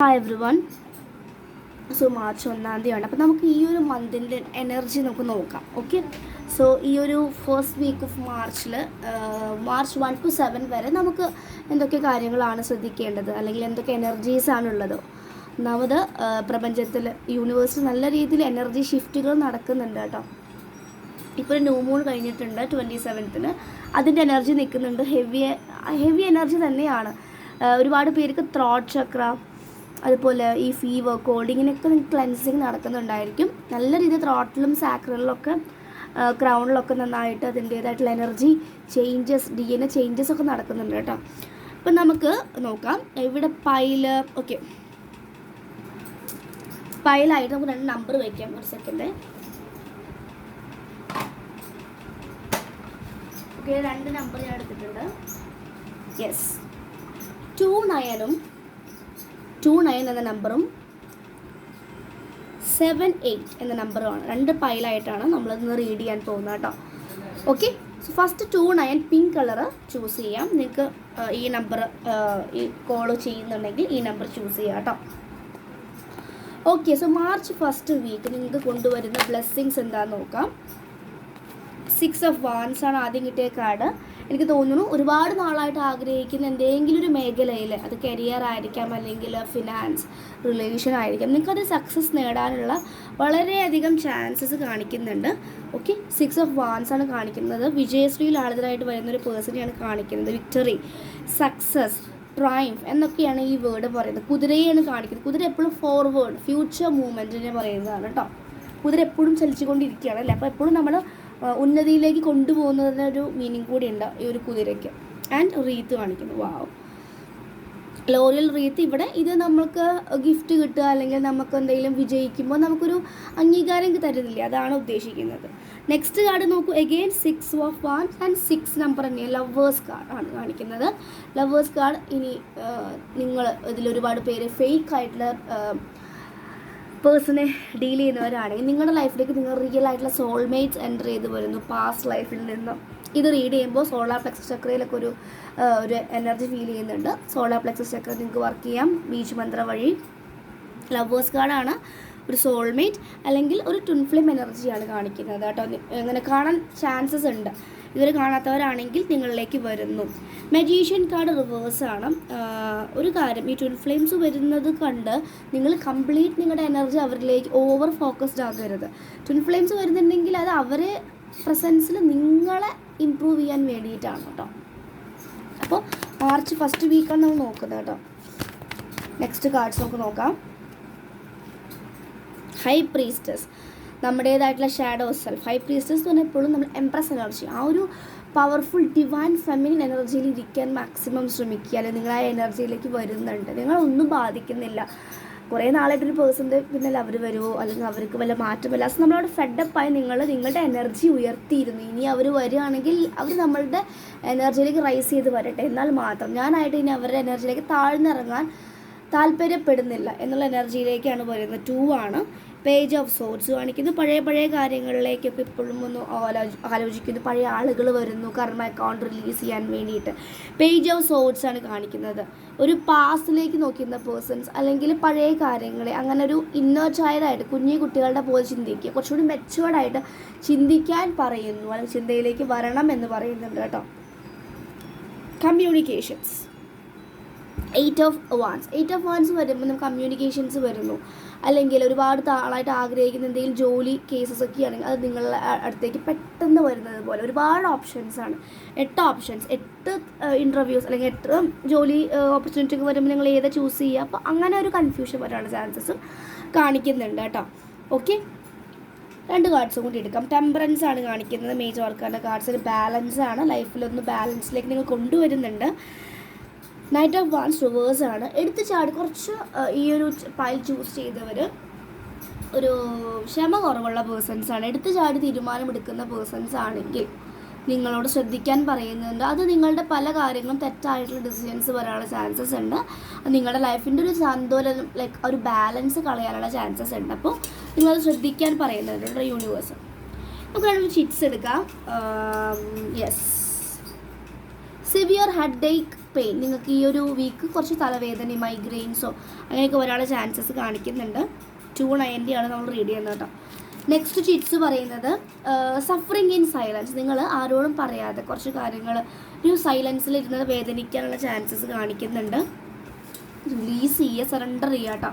Hi every one. So March 1 അപ്പോൾ നമുക്ക് ഈ ഒരു മന്തിൻ്റെ എനർജി നമുക്ക് നോക്കാം. ഓക്കെ, സോ ഈ ഒരു first week of March 1 to 7 വരെ നമുക്ക് എന്തൊക്കെ കാര്യങ്ങളാണ് ശ്രദ്ധിക്കേണ്ടത്, അല്ലെങ്കിൽ എന്തൊക്കെ എനർജീസാണ് ഉള്ളത്. ഒന്നാമത് പ്രപഞ്ചത്തിൽ യൂണിവേഴ്സിൽ നല്ല രീതിയിൽ എനർജി ഷിഫ്റ്റുകൾ നടക്കുന്നുണ്ട് കേട്ടോ. ഇപ്പോൾ ഒരു ന്യൂ മൂൺ കഴിഞ്ഞിട്ടുണ്ട് 27th. അതിൻ്റെ എനർജി നിൽക്കുന്നുണ്ട്. ഹെവി എനർജി തന്നെയാണ്. ഒരുപാട് പേർക്ക് ത്രോട്ട് ചക്ര, അതുപോലെ ഈ ഫീവർ, കോൾഡ്, ഇങ്ങനെയൊക്കെ നിങ്ങൾക്ക് ക്ലെൻസിങ് നടക്കുന്നുണ്ടായിരിക്കും. നല്ല രീതിയിൽ ത്രോട്ടിലും സാക്രലിലൊക്കെ ക്രൗണിലൊക്കെ നന്നായിട്ട് അതിൻ്റേതായിട്ടുള്ള എനർജി ചേഞ്ചസ്, DNA ചേഞ്ചസ് ഒക്കെ നടക്കുന്നുണ്ട് കേട്ടോ. അപ്പം നമുക്ക് നോക്കാം. ഇവിടെ പൈലായിട്ട് നമുക്ക് 2 നമ്പർ വയ്ക്കാം. ഒരു സെക്കൻഡ്. ഓക്കെ, 2 നമ്പർ ഞാൻ എടുത്തിട്ടുണ്ട്. യെസ്, 29 എന്ന നമ്പറും 78 എന്ന നമ്പറുമാണ്. 2 പൈലായിട്ടാണ് നമ്മളിന്ന് റീഡ് ചെയ്യാൻ പോകുന്നത് കേട്ടോ. Okay, so first 29 pink colour choose ചെയ്യാം. നിങ്ങൾക്ക് ഈ നമ്പർ ഈ കോൾ ചെയ്യുന്നുണ്ടെങ്കിൽ ഈ നമ്പർ ചൂസ് ചെയ്യാം കേട്ടോ. Okay, so March first week നിങ്ങൾക്ക് കൊണ്ടുവരുന്ന ബ്ലെസ്സിങ്സ് എന്താണെന്ന് നോക്കാം. 6 of Wands ആണ് ആദ്യം കിട്ടിയ കാർഡ്. എനിക്ക് തോന്നുന്നു ഒരുപാട് നാളായിട്ട് ആഗ്രഹിക്കുന്ന എന്തെങ്കിലും ഒരു മേഖലയിൽ, അത് കരിയർ ആയിരിക്കാം, അല്ലെങ്കിൽ ഫിനാൻസ്, റിലേഷൻ ആയിരിക്കാം, നിങ്ങൾക്കത് സക്സസ് നേടാനുള്ള വളരെയധികം ചാൻസസ് കാണിക്കുന്നുണ്ട്. ഓക്കെ, 6 of Wands ആണ് കാണിക്കുന്നത്. വിജയശ്രീയിൽ ആളുകളായിട്ട് വരുന്നൊരു പേഴ്സണെയാണ് കാണിക്കുന്നത്. വിക്ടറി, സക്സസ്, ട്രയംഫ് എന്നൊക്കെയാണ് ഈ വേർഡ് പറയുന്നത്. കുതിരയെയാണ് കാണിക്കുന്നത്. കുതിര എപ്പോഴും ഫോർവേഡ്, ഫ്യൂച്ചർ മൂവ്മെൻറ്റിനെ പറയുന്നതാണ് കേട്ടോ. കുതിര എപ്പോഴും ചലിച്ചുകൊണ്ടിരിക്കുകയാണ് അല്ലേ. അപ്പോൾ എപ്പോഴും നമ്മൾ ഉന്നതിയിലേക്ക് കൊണ്ടുപോകുന്നതിനൊരു മീനിങ് കൂടി ഉണ്ട് ഈ ഒരു കുതിരയ്ക്ക്. ആൻഡ് റീത്ത് കാണിക്കുന്നു. വാവ്, ലോറിയൽ റീത്ത്. ഇവിടെ ഇത് നമുക്ക് ഗിഫ്റ്റ് കിട്ടുക, അല്ലെങ്കിൽ നമുക്ക് എന്തെങ്കിലും വിജയിക്കുമ്പോൾ നമുക്കൊരു അംഗീകാരം തരുന്നില്ലേ, അതാണ് ഉദ്ദേശിക്കുന്നത്. നെക്സ്റ്റ് കാർഡ് നോക്കൂ. Again 6 of Wands and 6 number തന്നെയാണ്. ലവേഴ്സ് കാർഡ് ആണ് കാണിക്കുന്നത്. Lovers card. ഇനി നിങ്ങൾ ഇതിലൊരുപാട് പേര് ഫേക്ക് ആയിട്ടുള്ള പേഴ്സണെ ഡീൽ ചെയ്യുന്നവരാണെങ്കിൽ നിങ്ങളുടെ ലൈഫിലേക്ക് നിങ്ങൾ റിയൽ ആയിട്ടുള്ള സോൾമേറ്റ്സ് എൻ്റർ ചെയ്ത് വരുന്നു പാസ്റ്റ് ലൈഫിൽ നിന്നും. ഇത് റീഡ് ചെയ്യുമ്പോൾ സോളാർ പ്ലെക്സസ് ചക്രയിലൊക്കെ ഒരു എനർജി ഫീൽ ചെയ്യുന്നുണ്ട്. സോളാർ പ്ലെക്സസ് ചക്ര നിങ്ങൾക്ക് വർക്ക് ചെയ്യാം ബീച്ച് മന്ത്ര വഴി. ലവേഴ്സ് കാർഡാണ്. ഒരു സോൾമേറ്റ് അല്ലെങ്കിൽ ഒരു ട്വിൻ ഫ്ലെയിം എനർജിയാണ് കാണിക്കുന്നത് കേട്ടോ. അങ്ങനെ കാണാൻ ചാൻസസ് ഉണ്ട്. ഇവർ കാണാത്തവരാണെങ്കിൽ നിങ്ങളിലേക്ക് വരുന്നു. മജീഷ്യൻ കാർഡ് റിവേഴ്സാണ്. ഒരു കാര്യം, ഈ ട്വിൻ ഫ്ലെയിംസ് വരുന്നത് കണ്ട് നിങ്ങൾ കംപ്ലീറ്റ് നിങ്ങളുടെ എനർജി അവരിലേക്ക് ഓവർ ഫോക്കസ്ഡ് ആകരുത്. ട്വിൻ ഫ്ലെയിംസ് വരുന്നുണ്ടെങ്കിൽ അത് അവരെ പ്രസൻസിൽ നിങ്ങളെ ഇമ്പ്രൂവ് ചെയ്യാൻ വേണ്ടിയിട്ടാണ് കേട്ടോ. അപ്പോൾ മാർച്ച് ഫസ്റ്റ് വീക്കാണ് നമ്മൾ നോക്കുന്നത് കേട്ടോ. നെക്സ്റ്റ് കാർഡ്സ് നമുക്ക് നോക്കാം. ഹൈ പ്രീസ്റ്റസ്, നമ്മുടേതായിട്ടുള്ള ഷാഡോ സെൽഫ്. ഹൈ പ്രീസ്റ്റസ് എന്ന് പറഞ്ഞാൽ എപ്പോഴും നമ്മൾ എംപ്രസ് എനർജി, ആ ഒരു പവർഫുൾ ഡിവൈൻ ഫെമിനിൻ എനർജിയിൽ ഇരിക്കാൻ മാക്സിമം ശ്രമിക്കുക. അല്ലെങ്കിൽ നിങ്ങൾ ആ എനർജിയിലേക്ക് വരുന്നുണ്ട്. നിങ്ങളൊന്നും ബാധിക്കുന്നില്ല. കുറേ നാളായിട്ടൊരു പേഴ്സൻ്റെ പിന്നല്ല അവർ വരുമോ, അല്ലെങ്കിൽ അവർക്ക് വല്ല മാറ്റമില്ല. സോ നമ്മളവിടെ ഫെഡപ്പായി നിങ്ങളുടെ എനർജി ഉയർത്തിയിരുന്നു. ഇനി അവർ വരികയാണെങ്കിൽ അവർ നമ്മളുടെ എനർജിയിലേക്ക് റൈസ് ചെയ്ത് വരട്ടെ, എന്നാൽ മാത്രം. ഞാനായിട്ട് ഇനി അവരുടെ എനർജിയിലേക്ക് താഴ്ന്നിറങ്ങാൻ താല്പര്യപ്പെടുന്നില്ല എന്നുള്ള എനർജിയിലേക്കാണ് വരുന്നത്. 2 ആണ്. പേജ് ഓഫ് സോർട്സ് കാണിക്കുന്നു. പഴയ കാര്യങ്ങളിലേക്കൊക്കെ ഇപ്പോഴും ഒന്ന് ആലോചിക്കുന്നു. പഴയ ആളുകൾ വരുന്നു കർമ്മ അക്കൗണ്ട് റിലീസ് ചെയ്യാൻ വേണ്ടിയിട്ട്. പേജ് ഓഫ് സോർട്സ് ആണ് കാണിക്കുന്നത്. ഒരു പാസ്റ്റിലേക്ക് നോക്കുന്ന പേഴ്സൺസ്, അല്ലെങ്കിൽ പഴയ കാര്യങ്ങളെ അങ്ങനെ ഒരു ഇന്നർ ചൈൽഡായിട്ട് കുഞ്ഞു കുട്ടികളുടെ പോലെ ചിന്തിക്കുക, കുറച്ചുകൂടി മെച്ചുവേർഡായിട്ട് ചിന്തിക്കാൻ പറയുന്നു, അല്ലെങ്കിൽ ചിന്തയിലേക്ക് വരണം എന്ന് പറയുന്നുണ്ട് കേട്ടോ. കമ്മ്യൂണിക്കേഷൻസ്. 8 of Wands വരുമ്പോൾ നമുക്ക് കമ്മ്യൂണിക്കേഷൻസ് വരുന്നു. അല്ലെങ്കിൽ ഒരുപാട് നാളായിട്ട് ആഗ്രഹിക്കുന്ന എന്തെങ്കിലും ജോലി കേസസ് ഒക്കെ ആണെങ്കിൽ അത് നിങ്ങളുടെ അടുത്തേക്ക് പെട്ടെന്ന് വരുന്നത് പോലെ ഒരുപാട് ഓപ്ഷൻസാണ്. 8 ഓപ്ഷൻസ്, 8 ഇൻ്റർവ്യൂസ്, അല്ലെങ്കിൽ 8 ജോലി ഓപ്പർച്യൂണിറ്റി വരുമ്പോൾ നിങ്ങൾ ഏതാ ചൂസ് ചെയ്യുക. അപ്പോൾ അങ്ങനെ ഒരു കൺഫ്യൂഷൻ വരാനുള്ള ചാൻസസും കാണിക്കുന്നുണ്ട് കേട്ടോ. ഓക്കെ, 2 കാർഡ്സും കൂടി എടുക്കാം. ടെമ്പറൻസ് ആണ് കാണിക്കുന്നത്. മേജർ വർക്കാരുടെ കാർഡ്സിൽ ബാലൻസ് ആണ്. ലൈഫിലൊന്ന് ബാലൻസിലേക്ക് നിങ്ങൾ കൊണ്ടുവരുന്നുണ്ട്. നൈറ്റ് ഓഫ് വാൻസ് റിവേഴ്സ് ആണ്. എടുത്ത് ചാടി കുറച്ച് ഈ ഒരു പൈൽ ചൂസ് ചെയ്തവർ ഒരു ക്ഷമ കുറവുള്ള പേഴ്സൺസാണ്. എടുത്ത് ചാടി തീരുമാനമെടുക്കുന്ന പേഴ്സൺസ് ആണെങ്കിൽ നിങ്ങളോട് ശ്രദ്ധിക്കാൻ പറയുന്നുണ്ട്. അത് നിങ്ങളുടെ പല കാര്യങ്ങളും തെറ്റായിട്ടുള്ള ഡിസിഷൻസ് വരാനുള്ള ചാൻസസ് ഉണ്ട്. നിങ്ങളുടെ ലൈഫിൻ്റെ ഒരു സന്തുലനം, ലൈക്ക് ഒരു ബാലൻസ് കളയാനുള്ള ചാൻസസ് ഉണ്ട്. അപ്പോൾ നിങ്ങളത് ശ്രദ്ധിക്കാൻ പറയുന്നുണ്ട് യൂണിവേഴ്സ്. നമുക്ക് 2 ചിറ്റ്സ് എടുക്കാം. യെസ്, സിവിയർ ഹെഡ് ഏക്ക് പെയിൻ, നിങ്ങൾക്ക് ഈ ഒരു വീക്ക് കുറച്ച് തലവേദന, മൈഗ്രെയിൻസോ അങ്ങനെയൊക്കെ വരാനുള്ള ചാൻസസ് കാണിക്കുന്നുണ്ട്. 290 ആണ് നമ്മൾ റീഡ് ചെയ്യുന്നത് കേട്ടോ. നെക്സ്റ്റ് ചിറ്റ്സ് പറയുന്നത് സഫറിങ് ഇൻ സൈലൻസ്. നിങ്ങൾ ആരോടും പറയാതെ കുറച്ച് കാര്യങ്ങൾ ഒരു സൈലൻസിൽ ഇരുന്നത് വേദനിക്കാനുള്ള ചാൻസസ് കാണിക്കുന്നുണ്ട്. റിലീസ് ചെയ്യുക, സറണ്ടർ ചെയ്യുക കേട്ടോ.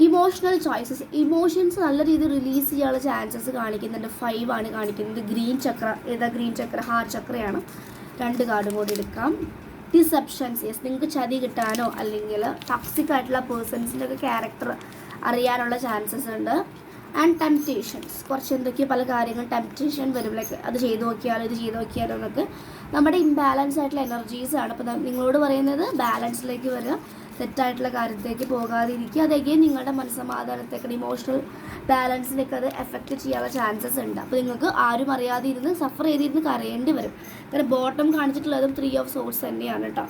ഇമോഷണൽ ചോയ്സസ്, ഇമോഷൻസ് നല്ല രീതിയിൽ റിലീസ് ചെയ്യാനുള്ള ചാൻസസ് കാണിക്കുന്നുണ്ട്. 5 ആണ് കാണിക്കുന്നത്. ഗ്രീൻ ചക്ര, ഏതാ ഗ്രീൻ ചക്ര? ഹാർട്ട് ചക്രയാണ്. 2 കാർഡും കൂടി എടുക്കാം. ഡിസെപ്ഷൻസ്, യെസ്, നിങ്ങൾക്ക് ചതി കിട്ടാനോ അല്ലെങ്കിൽ ടോക്സിക് ആയിട്ടുള്ള പേഴ്സൺസിൻ്റെ ഒക്കെ ക്യാരക്ടർ അറിയാനുള്ള ചാൻസസ് ഉണ്ട്. ആൻഡ് ടെംപ്റ്റേഷൻസ്, കുറച്ച് എന്തൊക്കെയോ പല കാര്യങ്ങൾ ടെംപ്റ്റേഷൻ വരും, ലൈക്ക് അത് ചെയ്ത് നോക്കിയാലോ ഇത് ചെയ്ത് നോക്കിയാലോ എന്നൊക്കെ. നമ്മുടെ ഇംബാലൻസ് ആയിട്ടുള്ള എനർജീസാണ്. അപ്പോൾ നിങ്ങളോട് പറയുന്നത് ബാലൻസിലേക്ക് വരിക, തെറ്റായിട്ടുള്ള കാര്യത്തേക്ക് പോകാതിരിക്കുക. അതൊക്കെ നിങ്ങളുടെ മനസ്സമാധാനത്തേക്ക്, ഇമോഷണൽ ബാലൻസിലേക്ക് അത് എഫക്റ്റ് ചെയ്യാനുള്ള ചാൻസസ് ഉണ്ട്. അപ്പോൾ നിങ്ങൾക്ക് ആരും അറിയാതെ ഇരുന്ന് സഫർ ചെയ്തിരുന്ന് കരയേണ്ടി വരും. കാരണം ബോട്ടം കാണിച്ചിട്ടുള്ളതും 3 ഓഫ് സോഴ്സ് തന്നെയാണ് കേട്ടോ.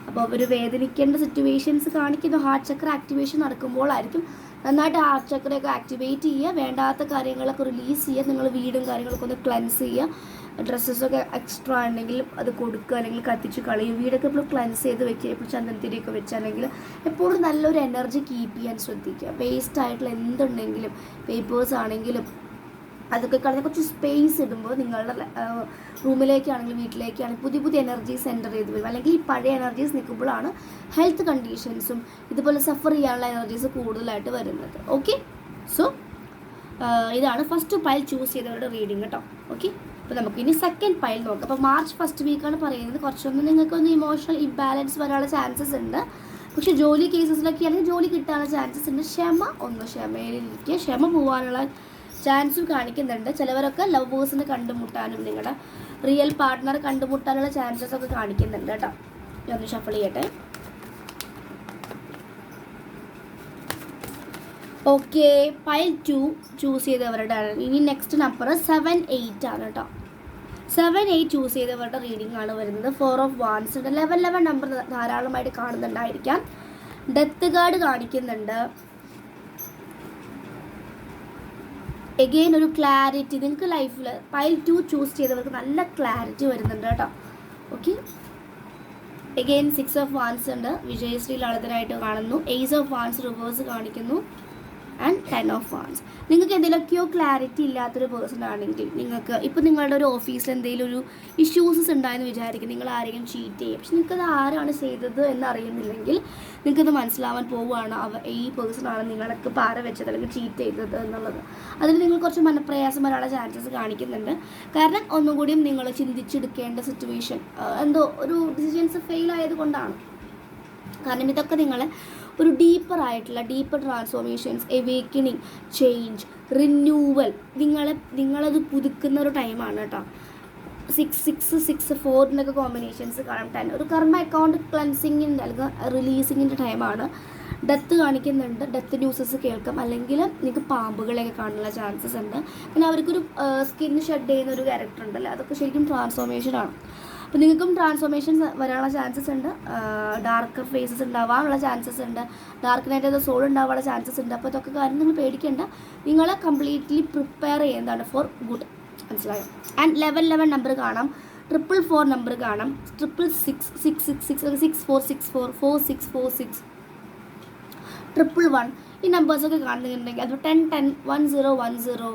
അപ്പോൾ അവർ വേദനിക്കേണ്ട സിറ്റുവേഷൻസ് കാണിക്കുന്നു. ഹാർട്ട് ചക്ര ആക്ടിവേഷൻ നടക്കുമ്പോഴായിരിക്കും. നന്നായിട്ട് ഹാർട്ട് ചക്രയൊക്കെ ആക്ടിവേറ്റ് ചെയ്യുക, വേണ്ടാത്ത കാര്യങ്ങളൊക്കെ റിലീസ് ചെയ്യുക. നിങ്ങൾ വീടും കാര്യങ്ങളൊക്കെ ഒന്ന് ക്ലെൻസ് ചെയ്യുക. ഡ്രസ്സസൊക്കെ എക്സ്ട്രാ ഉണ്ടെങ്കിൽ അത് കൊടുക്കുക, അല്ലെങ്കിൽ കത്തിച്ച് കളയും. വീടൊക്കെ എപ്പോഴും ക്ലെൻസ് ചെയ്ത് വെക്കുക, എപ്പോഴും ചന്ദനത്തിരിയൊക്കെ വെച്ചാണെങ്കിൽ എപ്പോഴും നല്ലൊരു എനർജി കീപ്പ് ചെയ്യാൻ ശ്രദ്ധിക്കുക. വേസ്റ്റ് ആയിട്ടുള്ള എന്തുണ്ടെങ്കിലും പേപ്പേഴ്സ് ആണെങ്കിലും അതൊക്കെ കളഞ്ഞ് കുറച്ച് സ്പേസ് ഇടുമ്പോൾ നിങ്ങളുടെ റൂമിലേക്കാണെങ്കിലും വീട്ടിലേക്കാണെങ്കിൽ പുതിയ പുതിയ എനർജീസ് എൻ്റർ ചെയ്ത് വരും. അല്ലെങ്കിൽ ഈ പഴയ എനർജീസ് നിൽക്കുമ്പോഴാണ് ഹെൽത്ത് കണ്ടീഷൻസും ഇതുപോലെ സഫർ ചെയ്യാനുള്ള എനർജീസ് കൂടുതലായിട്ട് വരുന്നത്. ഓക്കെ, സോ ഇതാണ് ഫസ്റ്റ് പൈൽ ചൂസ് ചെയ്തവരുടെ റീഡിങ് കേട്ടോ. ഓക്കെ, അപ്പോൾ നമുക്കിനി സെക്കൻഡ് പൈൽ നോക്കാം. അപ്പോൾ മാർച്ച് ഫസ്റ്റ് വീക്കാണ് പറയുന്നത്. കുറച്ചൊന്നും നിങ്ങൾക്കൊന്ന് ഇമോഷണൽ ഇംബാലൻസ് വരാനുള്ള ചാൻസസ് ഉണ്ട്. പക്ഷേ ജോലി കേസസിലൊക്കെ ആണെങ്കിൽ ജോലി കിട്ടാനുള്ള ചാൻസസ് ഉണ്ട്. ക്ഷമയിലിരിക്കുക, ക്ഷമ പോകാനുള്ള ചാൻസും കാണിക്കുന്നുണ്ട്. ചിലവരൊക്കെ ലവേഴ്സിനെ കണ്ടുമുട്ടാനും നിങ്ങളുടെ റിയൽ പാർട്ട്ണറെ കണ്ടുമുട്ടാനുള്ള ചാൻസസ് ഒക്കെ കാണിക്കുന്നുണ്ട് കേട്ടോ. ഞാൻ ഒന്ന് ഷഫിൾ ചെയ്യട്ടെ. ഓക്കെ, പൈൽ 2 ചൂസ് ചെയ്തവരുടെ ആണ്. ഇനി നെക്സ്റ്റ് നമ്പർ 7, 8 ആണ് കേട്ടോ. 7, 8 ചൂസ് ചെയ്തവരുടെ റീഡിംഗ് ആണ് വരുന്നത്. 4 ഓഫ് വാൻസ് ഉണ്ട്. 11 നമ്പർ ധാരാളമായിട്ട് കാണുന്നുണ്ടായിരിക്കാം. ഡെത്ത് കാർഡ് കാണിക്കുന്നുണ്ട്. എഗെയിൻ ഒരു ക്ലാരിറ്റി നിങ്ങൾക്ക് ലൈഫിൽ പൈൽ 2 ചൂസ് ചെയ്തവർക്ക് നല്ല ക്ലാരിറ്റി വരുന്നുണ്ട് കേട്ടോ. ഓക്കെ, എഗെയിൻ 6 ഓഫ് വാൻസ് ഉണ്ട്. വിജയശ്രീ ലളിതനായിട്ട് കാണുന്നു. 8 ഓഫ് വാൻസ് റിവേഴ്സ് കാണിക്കുന്നു. And 10 of wands. നിങ്ങൾക്ക് എന്തെങ്കിലുമൊക്കെയോ ക്ലാരിറ്റി ഇല്ലാത്തൊരു പേഴ്സൺ ആണെങ്കിൽ, നിങ്ങൾക്ക് ഇപ്പോൾ നിങ്ങളുടെ ഒരു ഓഫീസിൽ എന്തെങ്കിലും ഒരു ഇഷ്യൂസസ് ഉണ്ടായെന്ന് വിചാരിക്കും, നിങ്ങൾ ആരെങ്കിലും ചീറ്റ് ചെയ്യും. പക്ഷെ നിങ്ങൾക്കത് ആരാണ് ചെയ്തത് എന്നറിയുന്നില്ലെങ്കിൽ നിങ്ങൾക്കത് മനസ്സിലാവാൻ പോവുകയാണ് ഈ പേഴ്സണാണ് നിങ്ങൾക്ക് പാര വെച്ചത് അല്ലെങ്കിൽ ചീറ്റ് ചെയ്തത് എന്നുള്ളത്. അതിൽ നിങ്ങൾ കുറച്ച് മനപ്രയാസം വരാനുള്ള ചാൻസസ് കാണിക്കുന്നുണ്ട്. കാരണം ഒന്നും കൂടിയും നിങ്ങൾ ചിന്തിച്ചെടുക്കേണ്ട സിറ്റുവേഷൻ, എന്തോ ഒരു ഡിസിഷൻസ് ഫെയിൽ ആയതുകൊണ്ടാണ്. കാരണം ഇതൊക്കെ നിങ്ങളെ ഒരു deeper transformations, awakening, change, renewal, നിങ്ങളത് പുതുക്കുന്ന ഒരു ടൈമാണ് കേട്ടോ. 6, 4 കോമ്പിനേഷൻസ് കാണാം. 10 ഒരു കർമ്മ അക്കൗണ്ട് ക്ലൻസിങ്ങിൻ്റെ അല്ലെങ്കിൽ റിലീസിങ്ങിൻ്റെ ടൈമാണ്. ഡെത്ത് കാണിക്കുന്നുണ്ട്. ഡെത്ത് ന്യൂസസ് കേൾക്കാം. അല്ലെങ്കിൽ നിങ്ങൾക്ക് പാമ്പുകളെയൊക്കെ കാണാനുള്ള ചാൻസസ് ഉണ്ട്. പിന്നെ അവർക്കൊരു സ്കിൻ ഷെഡ് ചെയ്യുന്ന ഒരു ക്യാരക്ടർ ഉണ്ടല്ലോ, അതൊക്കെ ശരിക്കും ട്രാൻസ്ഫോർമേഷനാണ്. അപ്പോൾ നിങ്ങൾക്കും ട്രാൻസ്ഫോർമേഷൻസ് വരാനുള്ള ചാൻസസ് ഉണ്ട്. ഡാർക്ക് ഫേസസ് ഉണ്ടാവാനുള്ള ചാൻസസ് ഉണ്ട്. ഡാർക്ക് നൈറ്റ് ഓഫ് സോൾ ഉണ്ടാവാനുള്ള ചാൻസസ് ഉണ്ട്. അപ്പോൾ ഇതൊക്കെ കാര്യം നിങ്ങൾ പേടിക്കേണ്ട. നിങ്ങളെ കംപ്ലീറ്റ്ലി പ്രിപ്പയർ ചെയ്യുന്നതാണ് ഫോർ ഗുഡ്. മനസ്സിലായോ? ആൻഡ് 11 നമ്പർ കാണാം. 444 നമ്പർ കാണാം. 666 6464 4646 111 ഈ നമ്പേഴ്സൊക്കെ കാണുന്നുണ്ടെങ്കിൽ അത് 10 10 1010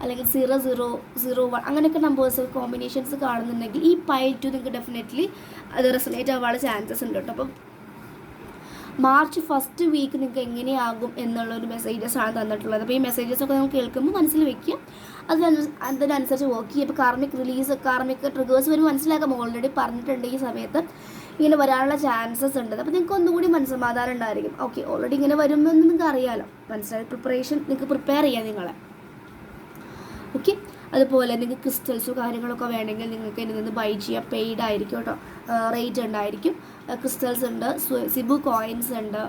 അല്ലെങ്കിൽ 0001 അങ്ങനെയൊക്കെ നമ്പേഴ്സ് കോമ്പിനേഷൻസ് കാണുന്നുണ്ടെങ്കിൽ ഈ പൈൽ 2 നിങ്ങൾക്ക് ഡെഫിനറ്റ്ലി അത് റെസൊനേറ്റ് ആവാനുള്ള ചാൻസസ് ഉണ്ട് കേട്ടോ. അപ്പം മാർച്ച് ഫസ്റ്റ് വീക്ക് നിങ്ങൾക്ക് എങ്ങനെയാകും എന്നുള്ളൊരു മെസ്സേജസാണ് തന്നിട്ടുള്ളത്. അപ്പോൾ ഈ മെസ്സേജസൊക്കെ നിങ്ങൾ കേൾക്കുമ്പോൾ മനസ്സിൽ വെക്കുക, അതിനനുസരിച്ച് വർക്ക് ചെയ്യുക. ഇപ്പോൾ കാർമിക് ട്രിഗേഴ്സ് വരുമ്പോൾ മനസ്സിലാക്കാം. ഓൾറെഡി പറഞ്ഞിട്ടുണ്ട് ഈ സമയത്ത് ഇങ്ങനെ വരാനുള്ള ചാൻസസ് ഉണ്ട്. അപ്പോൾ നിങ്ങൾക്ക് ഒന്നുകൂടി മനസ്സമാധാനം ഉണ്ടായിരിക്കും. ഓക്കെ, ഓൾറെഡി ഇങ്ങനെ വരുമെന്ന് നിങ്ങൾക്ക് അറിയാമല്ലോ. മനസ്സിലായി, നിങ്ങൾക്ക് പ്രിപ്പയർ ചെയ്യാം നിങ്ങളെ. ഓക്കെ, അതുപോലെ നിങ്ങൾക്ക് ക്രിസ്റ്റൽസോ കാര്യങ്ങളൊക്കെ വേണമെങ്കിൽ നിങ്ങൾക്ക് ഇതിൽ നിന്ന് ബൈ ചെയ്യാം. പെയ്ഡ് ആയിരിക്കും കേട്ടോ, റേറ്റ് ഉണ്ടായിരിക്കും. ക്രിസ്റ്റൽസ് ഉണ്ട്, സിബു കോയിൻസ് ഉണ്ട്.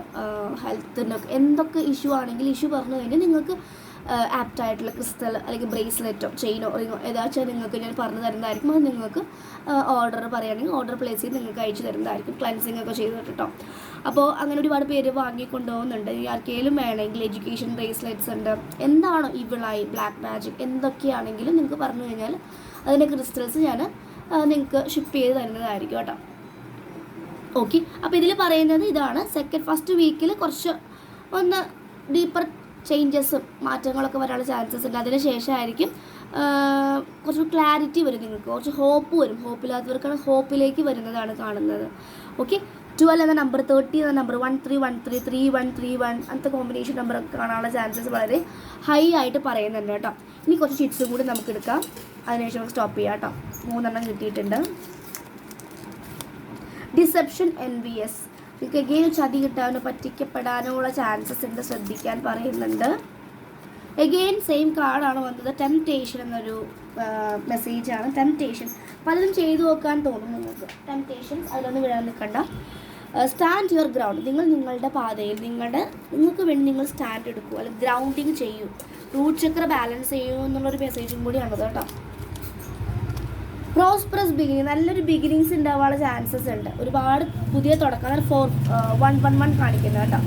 ഹെൽത്തിനൊക്കെ എന്തൊക്കെ ഇഷ്യൂ ആണെങ്കിൽ ഇഷ്യൂ പറഞ്ഞു കഴിഞ്ഞാൽ നിങ്ങൾക്ക് ആപ്റ്റായിട്ടുള്ള ക്രിസ്റ്റൽ അല്ലെങ്കിൽ ബ്രേസ്ലെറ്റോ ചെയിനോ റിങ്ങോ ഏതാച്ചാൽ നിങ്ങൾക്ക് ഞാൻ പറഞ്ഞു തരുന്നതായിരിക്കും. അത് നിങ്ങൾക്ക് ഓർഡർ പറയുകയാണെങ്കിൽ ഓർഡർ പ്ലേസ് ചെയ്ത് നിങ്ങൾക്ക് അയച്ചു തരുന്നതായിരിക്കും. ക്ലൻസിങ് ഒക്കെ ചെയ്തിട്ട് കേട്ടോ. അപ്പോൾ അങ്ങനെ ഒരുപാട് പേര് വാങ്ങിക്കൊണ്ടുപോകുന്നുണ്ട്. ആർക്കെങ്കിലും വേണമെങ്കിൽ എഡ്യൂക്കേഷൻ ബ്രേസ്ലെറ്റ്സ് ഉണ്ട്. എന്താണോ ഇവിളായി ബ്ലാക്ക് മാജിക് എന്തൊക്കെയാണെങ്കിലും നിങ്ങൾക്ക് പറഞ്ഞു കഴിഞ്ഞാൽ അതിൻ്റെ ക്രിസ്റ്റൽസ് ഞാൻ നിങ്ങൾക്ക് ഷിപ്പ് ചെയ്ത് തരുന്നതായിരിക്കും കേട്ടോ. ഓക്കെ, അപ്പോൾ ഇതിൽ പറയുന്നത് ഇതാണ്. ഫസ്റ്റ് വീക്കിൽ കുറച്ച് ഒന്ന് ഡീപ്പർ ചേഞ്ചസും മാറ്റങ്ങളൊക്കെ വരാനുള്ള ചാൻസസ് ഉണ്ട്. അതിന് ശേഷമായിരിക്കും കുറച്ച് ക്ലാരിറ്റി വരും, നിങ്ങൾക്ക് കുറച്ച് ഹോപ്പ് വരും. ഹോപ്പില്ലാത്തവർക്കാണ് ഹോപ്പിലേക്ക് വരുന്നതാണ് കാണുന്നത്. ഓക്കെ, 12 എന്ന നമ്പർ, 30 എന്ന നമ്പർ, 1313, 3131 അങ്ങനത്തെ കോമ്പിനേഷൻ നമ്പറൊക്കെ കാണാനുള്ള ചാൻസസ് വളരെ ഹൈ ആയിട്ട് പറയുന്നുണ്ട് കേട്ടോ. ഇനി കുറച്ച് ചിറ്റ്സും കൂടി നമുക്ക് എടുക്കാം, അതിനുശേഷം നമുക്ക് സ്റ്റോപ്പ് ചെയ്യാം കേട്ടോ. 3 കിട്ടിയിട്ടുണ്ട്. ഡിസെപ്ഷൻ, NVS, നിങ്ങൾക്ക് എഗെയിൻ ചതി കിട്ടാനോ പറ്റിക്കപ്പെടാനോ ഉള്ള ചാൻസസ് ഉണ്ട്, ശ്രദ്ധിക്കാൻ പറയുന്നുണ്ട്. എഗെയിൻ സെയിം കാർഡാണ് വന്നത്. ടെംപ്റ്റേഷൻ എന്നൊരു മെസ്സേജാണ്. ടെംപ്റ്റേഷൻ പലതും ചെയ്തു നോക്കാൻ തോന്നും നിങ്ങൾക്ക്. ടെംപ്റ്റേഷൻസ് അതിലൊന്നും വീഴാൻ നിൽക്കണ്ട. സ്റ്റാൻഡ് യുവർ ഗ്രൗണ്ട്, നിങ്ങൾ നിങ്ങളുടെ പാതയിൽ നിങ്ങൾക്ക് വേണ്ടി നിങ്ങൾ സ്റ്റാൻഡ് എടുക്കൂ, അല്ലെങ്കിൽ ഗ്രൗണ്ടിങ് ചെയ്യൂ, റൂട്ട് ചക്ര ബാലൻസ് ചെയ്യൂ എന്നുള്ളൊരു മെസ്സേജും കൂടിയാണത് കേട്ടോ. പ്രോസ്പെറസ് ബിഗിനിങ്, നല്ലൊരു ബിഗിനിങ്സ് ഉണ്ടാവാനുള്ള ചാൻസസ് ഉണ്ട്. ഒരുപാട് പുതിയ തുടക്കം, 4-1-1-1 കാണിക്കുന്നത് കേട്ടോ.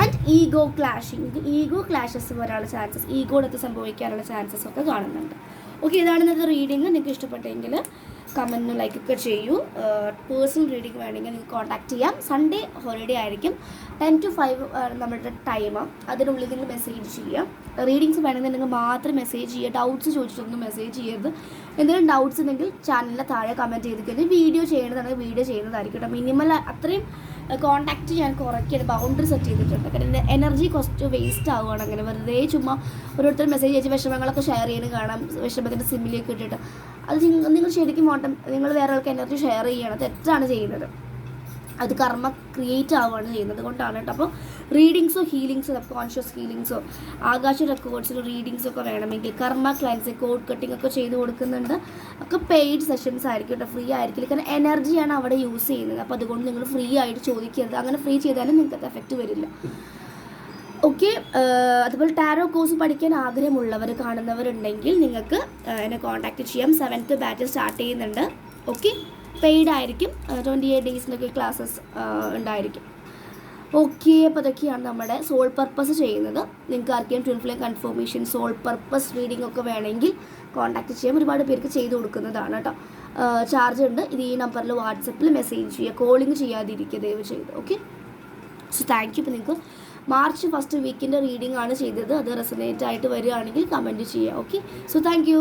ആൻഡ് ഈഗോ ക്ലാഷിങ്, ഈഗോ ക്ലാഷസ് വരാനുള്ള ചാൻസസ്, ഈഗോടത്ത് സംഭവിക്കാനുള്ള ചാൻസസ് ഒക്കെ കാണുന്നുണ്ട്. ഓക്കെ, ഇതാണ് ഇന്നത്തെ റീഡിങ്. നിങ്ങൾക്ക് ഇഷ്ടപ്പെട്ടെങ്കിൽ കമൻറ്റ് ലൈക്കൊക്കെ ചെയ്യൂ. പേഴ്സണൽ റീഡിങ് വേണമെങ്കിൽ നിങ്ങൾക്ക് കോൺടാക്ട് ചെയ്യാം. സൺഡേ ഹോളിഡേ ആയിരിക്കും, 10 to 5 നമ്മുടെ ടൈം. അതിനുള്ളിൽ നിങ്ങൾ മെസ്സേജ് ചെയ്യാം. റീഡിങ്സ് വേണമെന്നുണ്ടെങ്കിൽ മാത്രം മെസ്സേജ് ചെയ്യുക. ഡൗട്ട്സ് ചോദിച്ചിട്ടൊന്നും മെസ്സേജ് ചെയ്യരുത്. എന്തെങ്കിലും ഡൗട്ട്സ് ഉണ്ടെങ്കിൽ ചാനലിൻ്റെ താഴെ കമൻറ്റ് ചെയ്ത് കഴിഞ്ഞാൽ വീഡിയോ ചെയ്യേണ്ടതാണെങ്കിൽ വീഡിയോ ചെയ്യുന്നതായിരിക്കും കേട്ടോ. മിനിമൽ അത്രയും കോൺടാക്റ്റ് ഞാൻ കുറയ്ക്കുകയാണ്, ബൗണ്ടറി സെറ്റ് ചെയ്തിട്ടുണ്ട്. കാരണം എനർജി കുറച്ച് വേസ്റ്റ് ആവുകയാണ് അങ്ങനെ വെറുതെ ചുമ്മാ ഓരോരുത്തർ മെസ്സേജ് അയച്ച് വിഷമങ്ങളൊക്കെ ഷെയർ ചെയ്യുന്നത് കാണാം, വിഷമത്തിൻ്റെ സിമ്മിലേക്ക് ഇട്ടിട്ട്. അത് നിങ്ങൾ ശരിക്കും നിങ്ങൾ വേറെ ആൾക്ക് എനർജി ഷെയർ ചെയ്യണം, തെറ്റാണ് ചെയ്യുന്നത്. അത് കർമ്മ ക്രിയേറ്റ് ആവുകയാണ് ചെയ്യുന്നത് കൊണ്ടാണ് കേട്ടോ. അപ്പോൾ റീഡിങ്സോ ഹീലിങ്സോ, കോൺഷ്യസ് ഹീലിങ്സോ, ആകാശ റെക്കോർഡ്സിലോ റീഡിങ്സോ ഒക്കെ വേണമെങ്കിൽ കർമ്മ ക്ലൈൻസ് കോഡ് കട്ടിംഗ് ഒക്കെ ചെയ്ത് കൊടുക്കുന്നുണ്ട്. ഒക്കെ പെയ്ഡ് സെഷൻസ് ആയിരിക്കും കേട്ടോ, ഫ്രീ ആയിരിക്കില്ല. കാരണം എനർജിയാണ് അവിടെ യൂസ് ചെയ്യുന്നത്. അപ്പോൾ അതുകൊണ്ട് നിങ്ങൾ ഫ്രീ ആയിട്ട് ചോദിക്കരുത്. അങ്ങനെ ഫ്രീ ചെയ്താലും നിങ്ങൾക്ക് അത് എഫക്റ്റ് വരില്ല. ഓക്കെ, അതുപോലെ ടാരോ കോഴ്സ് പഠിക്കാൻ ആഗ്രഹമുള്ളവർ കാണുന്നവരുണ്ടെങ്കിൽ നിങ്ങൾക്ക് എന്നെ കോൺടാക്റ്റ് ചെയ്യാം. 7th ബാച്ച് സ്റ്റാർട്ട് ചെയ്യുന്നുണ്ട്. ഓക്കെ, പെയ്ഡ് ആയിരിക്കും. 28 ഡേയ്സിനൊക്കെ ക്ലാസ്സസ് ഉണ്ടായിരിക്കും. ഓക്കെ, അപ്പോൾ അതൊക്കെയാണ് നമ്മുടെ സോൾ പർപ്പസ് ചെയ്യുന്നത്. നിങ്ങൾക്ക് ആർക്കെയും twin flame confirmation, soul purpose reading ഒക്കെ വേണമെങ്കിൽ കോൺടാക്റ്റ് ചെയ്യാം. ഒരുപാട് പേർക്ക് ചെയ്ത് കൊടുക്കുന്നതാണ് കേട്ടോ. ചാർജ് ഉണ്ട്. ഇത് ഈ നമ്പറിൽ വാട്സപ്പിൽ മെസ്സേജ് ചെയ്യുക, കോളിങ് ചെയ്യാതിരിക്കുക ദയവ് ചെയ്ത്. Okay, so thank you. ഇപ്പോൾ നിങ്ങൾക്ക് മാർച്ച് ഫസ്റ്റ് വീക്കിൻ്റെ റീഡിംഗ് ആണ് ചെയ്തത്. അത് റെസനേറ്റ് ആയിട്ട് വരികയാണെങ്കിൽ കമൻറ്റ് ചെയ്യുക. Okay, so thank you.